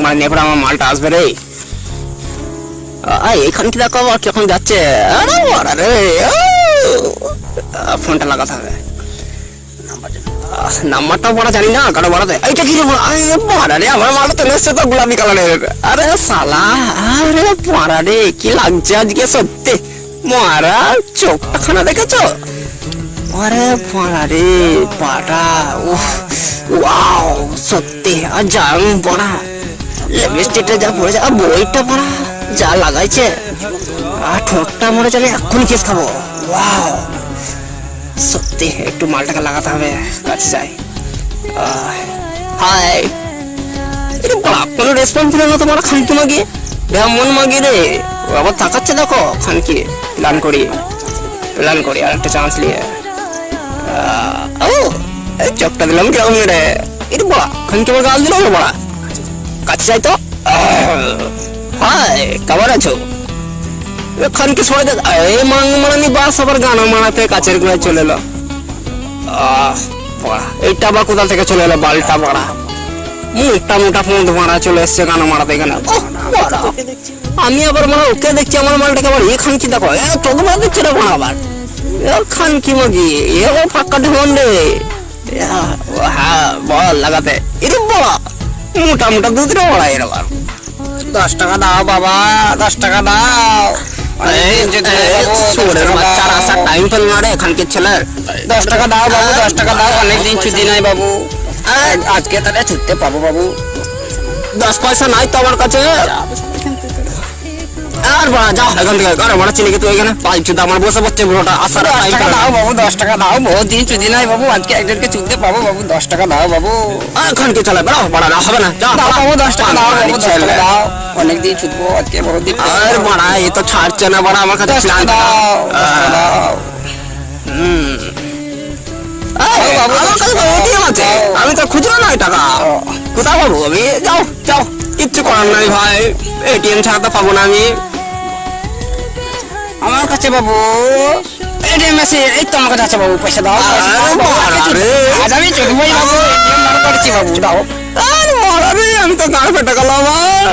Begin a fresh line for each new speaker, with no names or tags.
মানে নিয়ে পরে আমার মালটা আসবে রে। এখান কি দেখো আবার কখন যাচ্ছে। আরে বাড়া রে, ফোনটা লাগাতে হবে। নাম্বারটা পড়া জানি না, কারো বাড়াতে এইটা কি বাড়া রে, আমার মালটা তো এসছে তো গোলাপি কালারের। আরে শালা, আরে বাড়া রে কি লাগছে আজকে সত্যি। মারা চোখটা খানা দেখেছো? আরে বাড়া রে পাটা, ওয়াও সত্যি। আর জাম পড়া, লিপস্টিকটা যা পড়েছে, আর বইটা পড়া যা লাগাইছে, আর ঠোঁটটা মরে যাবে, এক্ষুনি কেস খাবো। ওয়াও সত্যি, একটু মালটাকে লাগাতে হবে। কাছে যাই। হাই, কোনো রেসপন্স দিল না তোমার খানকি মাগি, মন মাগি রে। ও আবার তাকাচ্ছে দেখো খানকি। প্ল্যান করি আর একটা চান্স নিয়ে। ও চোখটা দিলাম কেমন রে, এটা বড়া খানকি আমার গাল দিল না বড়া। কাছে যাই তো। হাই, কেমন আছো? খানকি সবাই দেখ, এই মারানি বাস আবার গানা মারাতে কাছের গুড়ায় চলে এলো। এইটা আবার কোথা থেকে চলে এলো বালটা মারা, মোটা মোটা ফোন মারা চলে এসছে গানা মারাতে এখানে। আমি আবার মানে ওকে দেখছি, আমার মালটাকে আবার এ খানকি দেখো, তোকে মারা দেখছি না মারা আবার খানকি মাগি, এ ফাঁকা ঢোন রে। হ্যাঁ বল লাগাতে, এটা বড়া মোটা মোটা দুধরে বড়া। এর আবার 10 টাকা দাও বাবা, 10 টাকা দাও। বাচ্চার আসার টাইম পেল না রে এখানকার ছেলের। 10 টাকা দাও বাবু, 10 টাকা দাও। অনেকদিন ছুটি নাই বাবু, আজকে তাহলে ছুটতে পাবো বাবু। 10 পয়সা নাই তো আমার কাছে। আর বাড়া যাও এখান থেকে, কারো বাড়া চিনি তুই এখানে পাইপ চুদা আমার বসে পড়ছে বুড়োটা। আসার টাইম দাও বাবু, 10 টাকা দাও। বহুত দিন ছুটি নাই বাবু, আজকে একজনকে ছুটতে পাবো বাবু। 10 টাকা দাও বাবু। এখানকে চলে বেড়াও, বাড়া না হবে না, দাও বাবু 10 টাকা দাও বাবু, 10 টাকা দাও। অনেকদিন ছুটবো আজকে, বহুত দিন। আর বাড়া এ তো ছাড়ছে না বাড়া আমার কাছে। প্ল্যান দাও, দাও। আমি তো খুচরো নয় টাকা, কোথাও পাবো আমি? যাও যাও, কিচ্ছু করার নাই ভাই, এটিএম ছাড়া তো পাবো না আমি। আমার কাছে বাবু এটিএম আছে, এই তো আমার কাছে আছে বাবু, পয়সা দাও। আজ আমি চলবই বাবু, এটিএম বার করছি বাবু, দাও। আর মারা রে, আমি তো গাড় ফেটে গেল আমার।